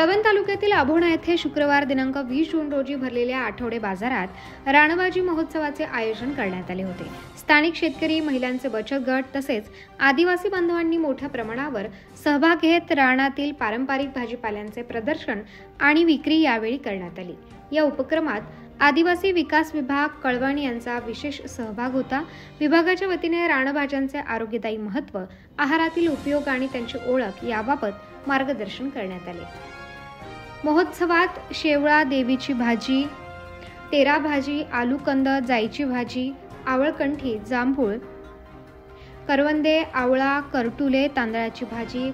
कळवण तालुक्यातील अभोणा येथे शुक्रवार दिनांक 20 जून रोजी भरलेल्या आठवडे बाजारात रानभाजी महोत्सवाचे आयोजन करण्यात आले होते। स्थानिक शेतकरी, महिलांचे बचत गट तसेच आदिवासी बांधवांनी मोठ्या प्रमाणावर सहभाग घेत रानातील पारंपरिक भाजीपाल्यांचे प्रदर्शन आणि विक्री यावेळी करण्यात आली। या उपक्रमात आदिवासी विकास विभाग कळवण यांचा विशेष सहभाग होता। विभागाच्या वतीने रानभाज्यांचे आरोग्यदायी महत्त्व, आहारातील उपयोग आणि त्यांची ओळख याबाबत मार्गदर्शन करण्यात आले। महोत्सवात शेवळा, देवीची भाजी, तेरा भाजी, आलूकंद, जाईची भाजी, आवळकंठी, जांभूळ, करवंदे, आवळा, करटुले, तांदळाची भाजी,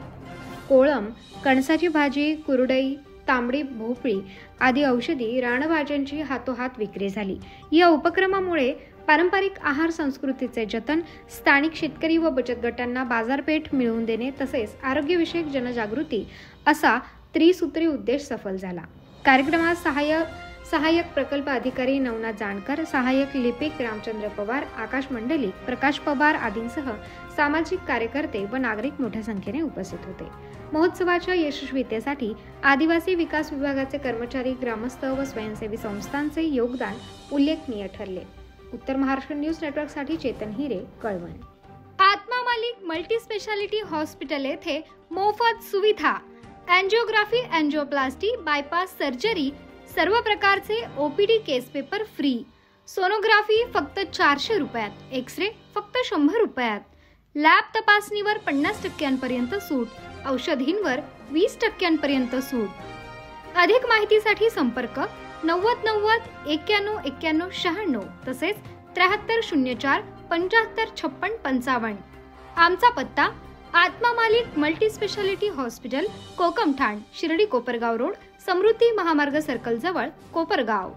कोळम, कणसाची भाजी, कुरडई, तांबडी भोपळी आदी औषधी रानभाज्यांची हातोहात विक्री झाली। या उपक्रमामुळे पारंपरिक आहार संस्कृतीचे जतन, स्थानिक शेतकरी व बचत गटांना बाजारपेठ मिळवून देणे तसेच आरोग्यविषयक जनजागृती असा त्रिसूत्री उद्देश सफल झाला। कार्यक्रमात सहाय्यक प्रकल्प अधिकारी नवनाथ जानकर, सहाय्यक लिपिक रामचंद्र पवार, आकाश मंडलिक, प्रकाश पवार आदींसह सामाजिक कार्यकर्ते व नागरिक मोठ्या संख्येने उपस्थित होते। महोत्सवाच्या यशस्वीतेसाठी आदिवासी विकास विभागाचे कर्मचारी, ग्रामस्थ व स्वयंसेवी संस्थांचे योगदान उल्लेखनीय ठरले। उत्तर महाराष्ट्र न्यूज नेटवर्कसाठी चेतन हिरे, कळवण। आत्मा मालिक मल्टी स्पेशालिटी हॉस्पिटल येथे मोफत सुविधा, एंजियोग्राफी, एंजियोप्लास्टी, बायपास सर्जरी, सर्व प्रकारचे ओपीडी केस पेपर फ्री, सोनोग्राफी फक्त 400 रुपयात, एक्सरे फक्त 100 रुपयात, लॅब तपासणीवर 50% सूट, औषधींवर 20% सूट। अधिक माहितीसाठी संपर्क 90 90 91 91 96 तसेच 7304 75 56 55। आमचा पत्ता Atma Malik multi speciality hospital, Kokamthan, Shirdi Kopargaon road, Samruddhi Mahamarg circle जवळ, कोपरगाव।